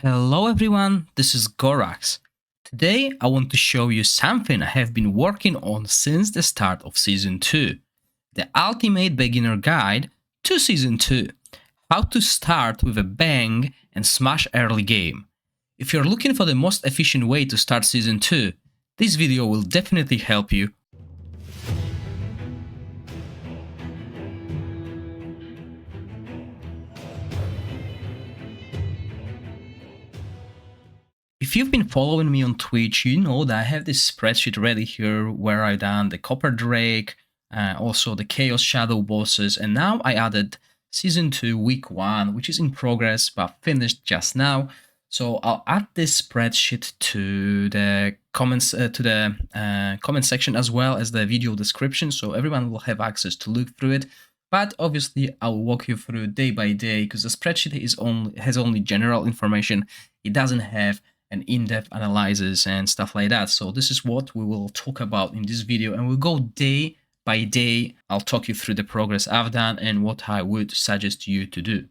Hello everyone, this is Gorax. Today I want to show you something I have been working on since the start of Season 2. The Ultimate Beginner Guide to Season 2. How to start with a bang and smash early game. If you're looking for the most efficient way to start Season 2, this video will definitely help you. If you've been following me on Twitch, you know that I have this spreadsheet ready here where I done the Copper Drake, also the Chaos Shadow bosses, and now I added Season 2 Week 1, which is in progress but finished just now. So I'll add this spreadsheet to the comments comment section as well as the video description, so everyone will have access to look through it. But obviously, I'll walk you through day by day because the spreadsheet has only general information. It doesn't have an in-depth analysis and stuff like that. So this is what we will talk about in this video, and we'll go day by day. I'll talk you through the progress I've done and what I would suggest you to do.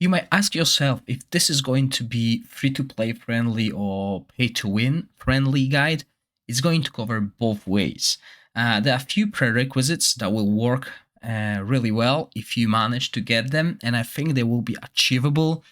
You might ask yourself if this is going to be free-to-play friendly or pay-to-win friendly guide. It's going to cover both ways. There are a few prerequisites that will work really well if you manage to get them, and I think they will be achievable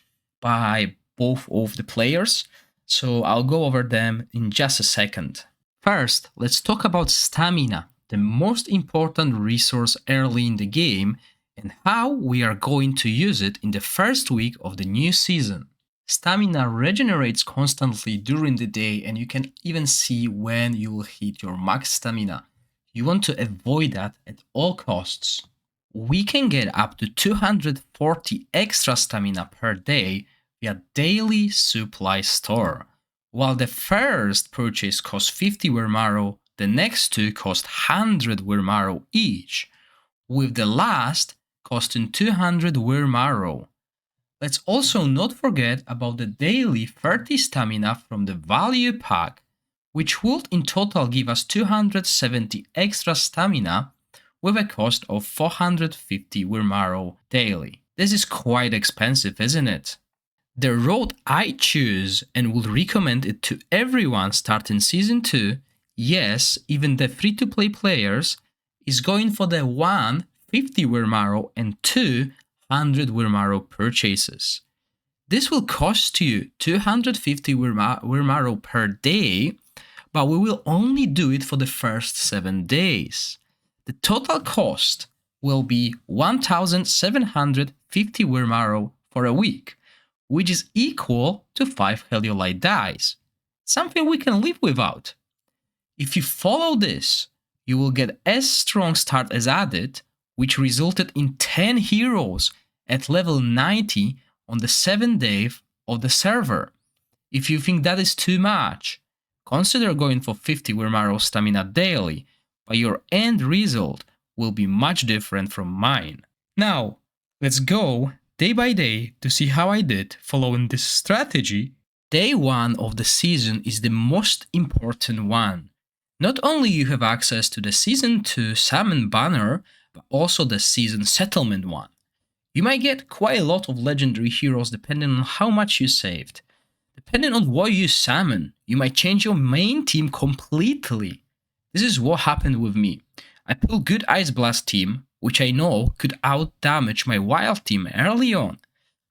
by both of the players. So I'll go over them in just a second. First, let's talk about stamina, the most important resource early in the game, and how we are going to use it in the first week of the new season. Stamina regenerates constantly during the day, and you can even see when you will hit your max stamina. You want to avoid that at all costs. We can get up to 240 extra stamina per day via daily supply store. While the first purchase costs 50 Wyrmarrow, the next two cost 100 Wyrmarrow each, with the last costing 200 Wyrmarrow. Let's also not forget about the daily 30 stamina from the value pack, which would in total give us 270 extra stamina with a cost of 450 Wyrmarrow daily. This is quite expensive, isn't it? The road I choose and would recommend it to everyone starting Season 2, yes, even the free-to-play players, is going for the 150 Wyrmarrow and 200 Wyrmarrow purchases. This will cost you 250 Wyrmarrow per day, but we will only do it for the first 7 days. The total cost will be 1,750 Wyrmarrow for a week, which is equal to 5 Heliolite dice, something we can live without. If you follow this, you will get as strong start as added, which resulted in 10 heroes at level 90 on the 7th day of the server. If you think that is too much, consider going for 50 Wyrmarrow stamina daily, but your end result will be much different from mine. Now, let's go day by day to see how I did following this strategy. Day 1 of the season is the most important one. Not only you have access to the Season 2 Summon banner, but also the Season Settlement one. You might get quite a lot of legendary heroes depending on how much you saved. Depending on what you summon, you might change your main team completely. This is what happened with me. I pulled good Ice Blast team, which I know could out-damage my wild team early on.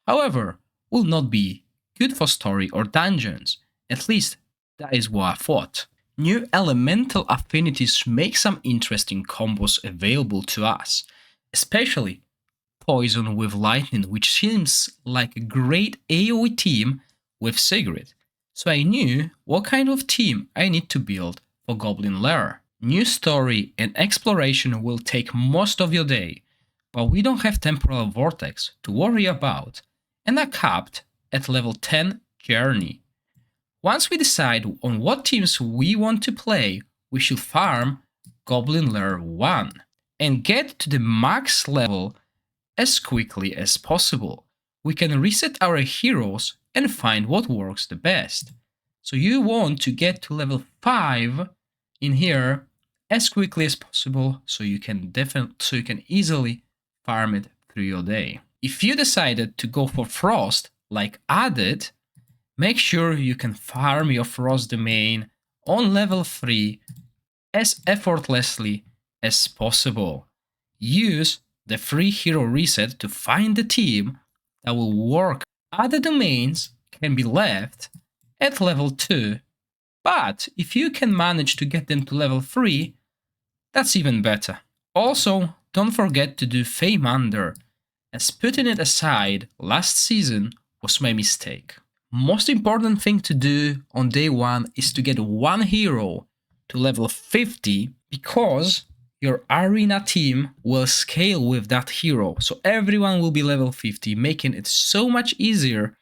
However, will not be good for story or dungeons. At least, that is what I thought. New elemental affinities make some interesting combos available to us, especially Poison with Lightning, which seems like a great AoE team with Sigrid. So I knew what kind of team I need to build for Goblin Lair. New story and exploration will take most of your day, but we don't have Temporal Vortex to worry about and are capped at level 10 Journey. Once we decide on what teams we want to play, we should farm Goblin Lair 1 and get to the max level as quickly as possible. We can reset our heroes and find what works the best. So you want to get to level 5 in here as quickly as possible, so you can easily farm it through your day. If you decided to go for Frost like I did, Make sure you can farm your Frost domain on level 3 as effortlessly as possible. Use the free hero reset to find the team that will work. Other domains can be left at level 2, but if you can manage to get them to level 3, that's even better. Also, don't forget to do Fame Under, as putting it aside last season was my mistake. Most important thing to do on day 1 is to get one hero to level 50, because your arena team will scale with that hero, so everyone will be level 50, making it so much easier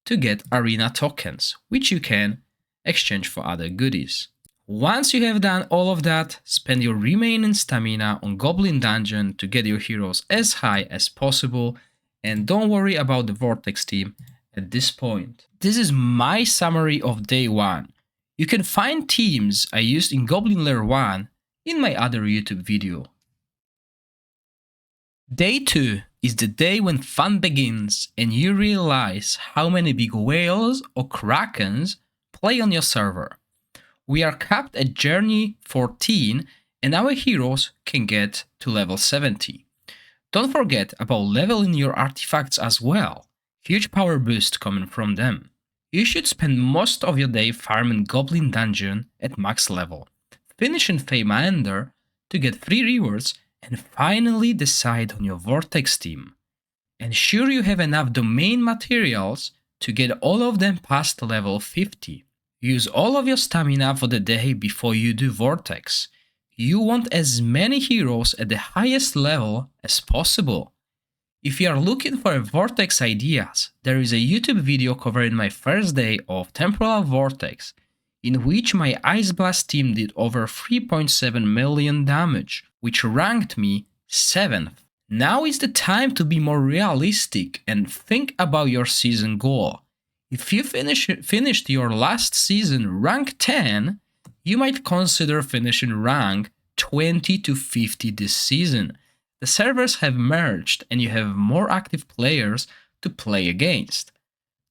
to get arena tokens, which you can exchange for other goodies. Once you have done all of that, spend your remaining stamina on Goblin Dungeon to get your heroes as high as possible, and don't worry about the Vortex team at this point. This is my summary of day 1. You can find teams I used in Goblin Lair 1 in my other YouTube video. Day 2 is the day when fun begins and you realize how many big whales or krakens play on your server. We are capped at Journey 14 and our heroes can get to level 70. Don't forget about leveling your artifacts as well. Huge power boost coming from them. You should spend most of your day farming Goblin Dungeon at max level, finishing Fame Under to get free rewards, and finally decide on your Vortex team. Ensure you have enough domain materials to get all of them past level 50. Use all of your stamina for the day before you do Vortex. You want as many heroes at the highest level as possible. If you are looking for Vortex ideas, there is a YouTube video covering my first day of Temporal Vortex, in which my Ice Blast team did over 3.7 million damage, which ranked me 7th. Now is the time to be more realistic and think about your season goal. If you finished your last season rank 10, you might consider finishing rank 20 to 50 this season. The servers have merged and you have more active players to play against.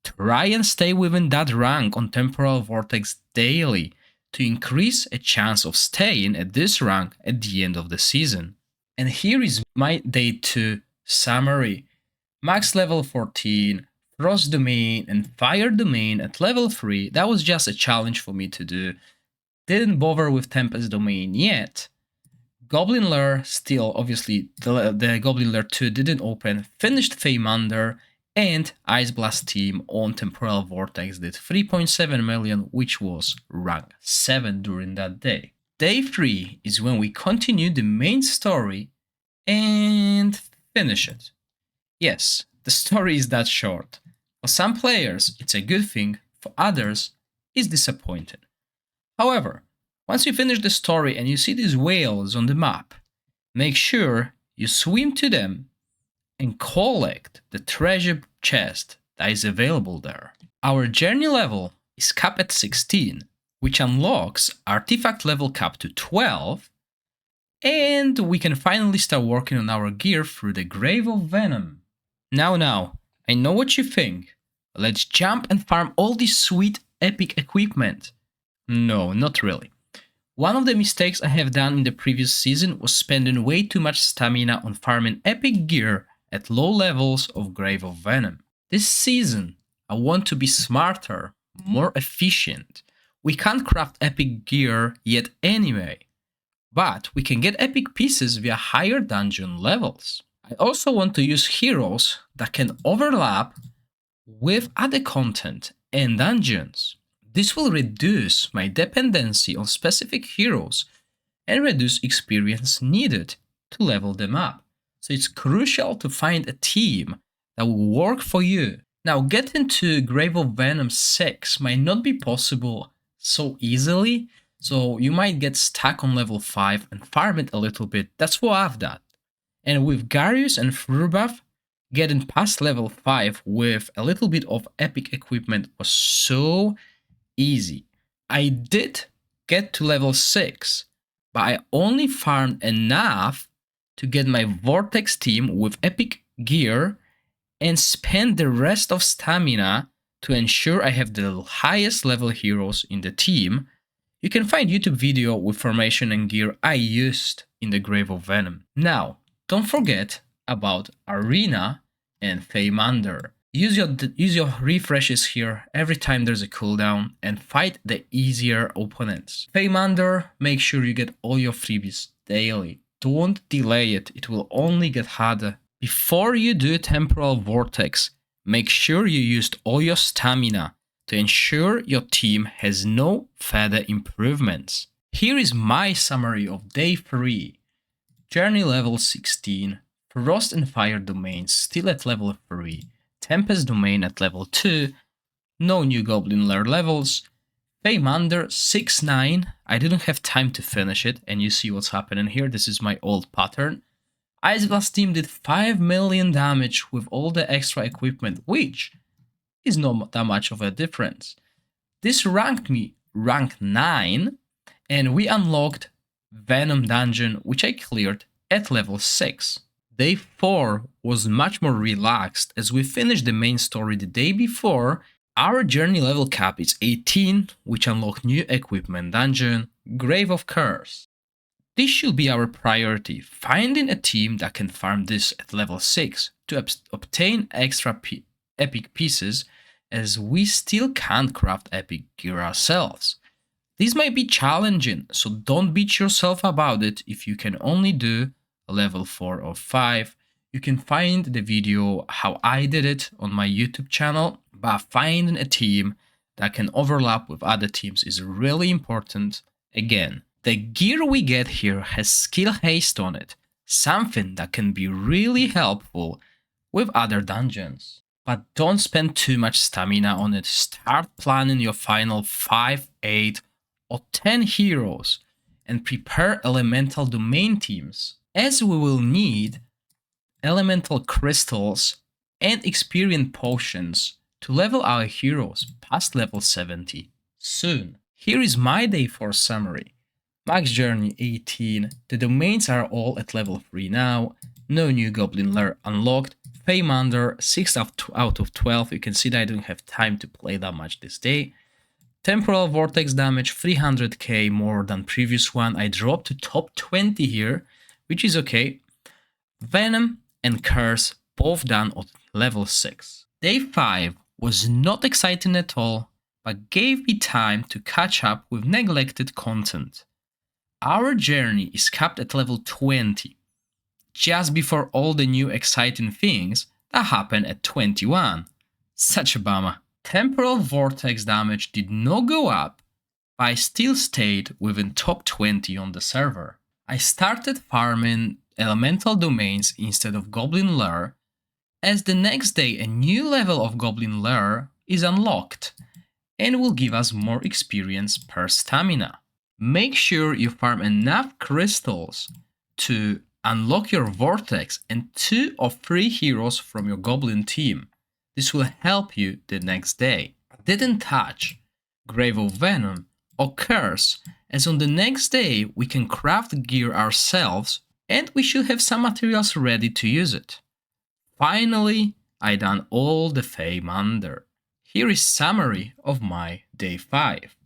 Try and stay within that rank on Temporal Vortex daily to increase a chance of staying at this rank at the end of the season. And here is my day 2 summary. Max level 14, Frost domain and Fire domain at level 3, that was just a challenge for me to do. Didn't bother with Tempest domain yet. Goblin Lair still, obviously, the Goblin Lair 2 didn't open, finished Fame Under, and Ice Blast team on Temporal Vortex did 3.7 million, which was rank 7 during that day. Day 3 is when we continue the main story and finish it. Yes, the story is that short. For some players, it's a good thing, for others, it's disappointing. However, once you finish the story and you see these whales on the map, make sure you swim to them and collect the treasure chest that is available there. Our journey level is capped at 16, which unlocks artifact level cap to 12, and we can finally start working on our gear through the Grave of Venom. Now, I know what you think. Let's jump and farm all this sweet epic equipment. No, not really. One of the mistakes I have done in the previous season was spending way too much stamina on farming epic gear at low levels of Grave of Venom. This season, I want to be smarter, more efficient. We can't craft epic gear yet anyway, but we can get epic pieces via higher dungeon levels. I also want to use heroes that can overlap with other content and dungeons. This will reduce my dependency on specific heroes and reduce experience needed to level them up. So it's crucial to find a team that will work for you. Now, getting to Grave of Venom 6 might not be possible so easily, so you might get stuck on level 5 and farm it a little bit. That's what I've done. And with Garius and Frubuff, getting past level 5 with a little bit of epic equipment was so easy. I did get to level 6, but I only farmed enough to get my Vortex team with epic gear and spend the rest of stamina To ensure I have the highest level heroes in the team, you can find YouTube video with formation and gear I used in the Grave of Venom. Now, don't forget about Arena and Feymander. Use your refreshes here every time there's a cooldown and fight the easier opponents. Feymander, make sure you get all your freebies daily. Don't delay it, it will only get harder. Before you do Temporal Vortex, make sure you used all your stamina to ensure your team has no further improvements. Here is my summary of day 3. Journey level 16, Frost and Fire domains still at level 3, Tempest domain at level 2, no new Goblin Lair levels, Feymander 6-9, I didn't have time to finish it, and you see what's happening here, this is my old pattern. Ice Blast team did 5 million damage with all the extra equipment, which is not that much of a difference. This ranked me rank 9, and we unlocked Venom dungeon, which I cleared at level 6. Day 4 was much more relaxed as we finished the main story the day before. Our journey level cap is 18, which unlocked new equipment dungeon, Grave of Curse. This should be our priority, finding a team that can farm this at level 6 to obtain extra epic pieces, as we still can't craft epic gear ourselves. This might be challenging, so don't beat yourself about it if you can only do a level 4 or 5. You can find the video how I did it on my YouTube channel, but finding a team that can overlap with other teams is really important. Again, the gear we get here has skill haste on it, something that can be really helpful with other dungeons. But don't spend too much stamina on it, start planning your final 5, 8 or 10 heroes and prepare elemental domain teams, as we will need elemental crystals and experience potions to level our heroes past level 70 soon. Here is my day 4 summary. Max Journey 18, the domains are all at level 3 now, no new Goblin Lair unlocked, Feymander 6 out of 12, you can see that I don't have time to play that much this day. Temporal Vortex damage 300k more than previous one, I dropped to top 20 here, which is okay. Venom and Curse both done at level 6. Day 5 was not exciting at all, but gave me time to catch up with neglected content. Our journey is capped at level 20, just before all the new exciting things that happen at 21. Such a bummer. Temporal Vortex damage did not go up, but I still stayed within top 20 on the server. I started farming elemental domains instead of Goblin Lair, as the next day a new level of Goblin Lair is unlocked and will give us more experience per stamina. Make sure you farm enough crystals to unlock your Vortex and 2 or 3 heroes from your Goblin team. This will help you the next day. I didn't touch Grave of Venom or Curse, as on the next day we can craft gear ourselves and we should have some materials ready to use it. Finally, I done all the Feymander. Here is summary of my day 5.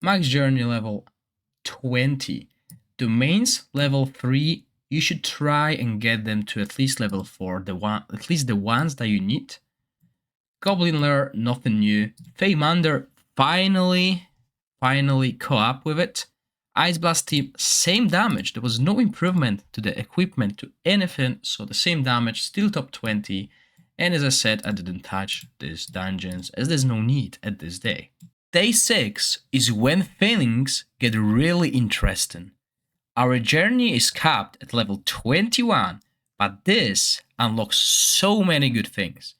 Max Journey level 20. Domains level 3, you should try and get them to at least level 4, at least the ones that you need. Goblin Lair, nothing new. Feymander, finally caught up with it. Ice Blast team, same damage. There was no improvement to the equipment, to anything, so the same damage, still top 20. And as I said, I didn't touch these dungeons, as there's no need at this day. Day 6 is when things get really interesting. Our journey is capped at level 21, but this unlocks so many good things.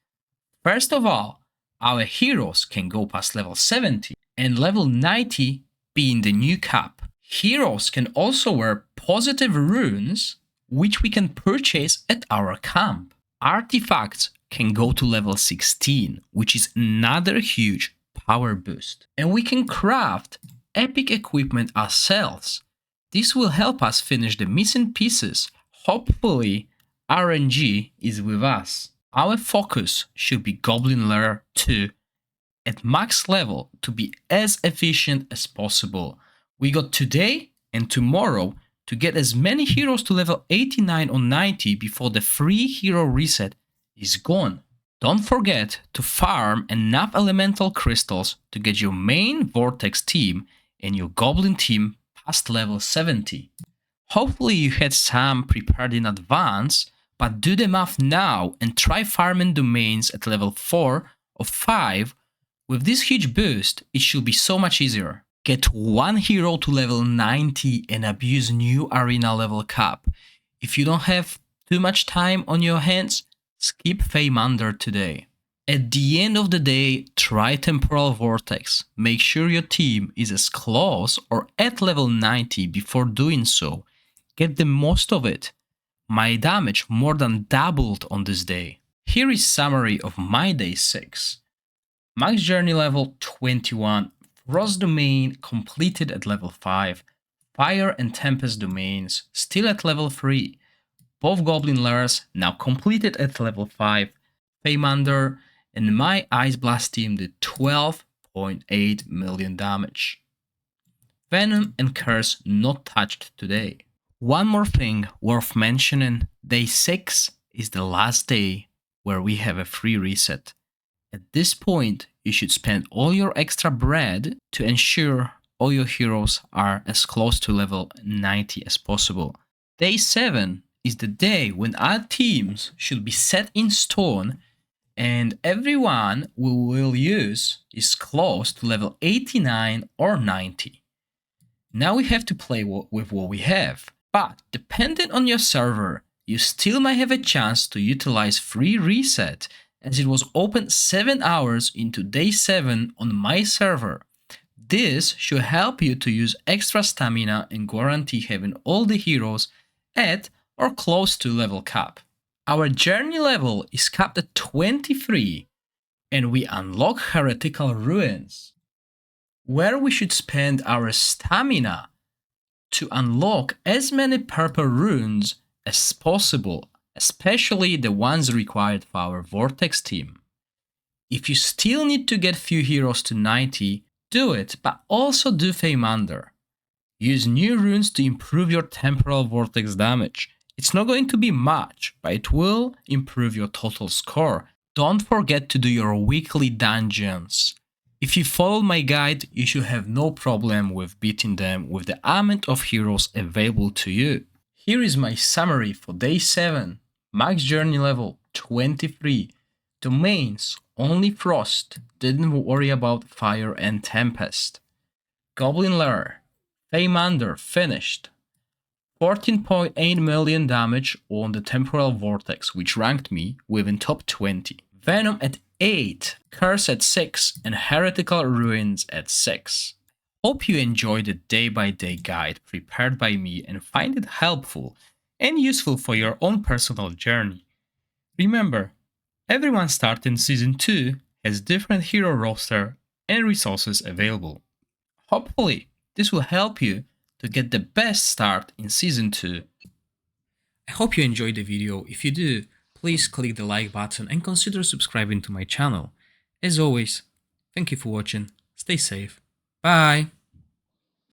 First of all, our heroes can go past level 70 and level 90 being the new cap. Heroes can also wear positive runes, which we can purchase at our camp. Artifacts can go to level 16, which is another huge power boost. And we can craft epic equipment ourselves. This will help us finish the missing pieces. Hopefully, RNG is with us. Our focus should be Goblin Lair 2 at max level to be as efficient as possible. We got today and tomorrow to get as many heroes to level 89 or 90 before the free hero reset is gone. Don't forget to farm enough elemental crystals to get your main Vortex team and your Goblin team past level 70. Hopefully you had some prepared in advance, but do the math now and try farming domains at level 4 or 5. With this huge boost, it should be so much easier. Get one hero to level 90 and abuse new arena level cap. If you don't have too much time on your hands, skip Feymander today. At the end of the day, try Temporal Vortex. Make sure your team is as close or at level 90 before doing so. Get the most of it. My damage more than doubled on this day. Here is summary of my day 6. Max Journey level 21, Frost domain completed at level 5, Fire and Tempest domains still at level 3, both Goblin Lairs now completed at level 5, Feymander, and my Ice Blast team did 12.8 million damage. Venom and Curse not touched today. One more thing worth mentioning, day 6 is the last day where we have a free reset. At this point, you should spend all your extra bread to ensure all your heroes are as close to level 90 as possible. Day 7 is the day when our teams should be set in stone and everyone we will use is close to level 89 or 90. Now we have to play with what we have, but depending on your server, you still might have a chance to utilize free reset, as it was open 7 hours into day 7 on my server. This should help you to use extra stamina and guarantee having all the heroes at or close to level cap. Our journey level is capped at 23 and we unlock Heretical Ruins, where we should spend our stamina to unlock as many purple runes as possible, especially the ones required for our Vortex team. If you still need to get few heroes to 90, do it, but also do Feymander. Use new runes to improve your Temporal Vortex damage. It's not going to be much, but it will improve your total score. Don't forget to do your weekly dungeons. If you follow my guide, you should have no problem with beating them with the amount of heroes available to you. Here is my summary for day 7. Max Journey level 23. Domains only Frost, didn't worry about Fire and Tempest. Goblin Lair, Feymander finished. 14.8 million damage on the Temporal Vortex, which ranked me within top 20. Venom at 8, Curse at 6, and Heretical Ruins at 6. Hope you enjoyed the day-by-day guide prepared by me and find it helpful and useful for your own personal journey. Remember, everyone starting Season 2 has different hero roster and resources available. Hopefully, this will help you to get the best start in Season 2. I hope you enjoyed the video. If you do, please click the like button and consider subscribing to my channel. As always, thank you for watching, stay safe, bye!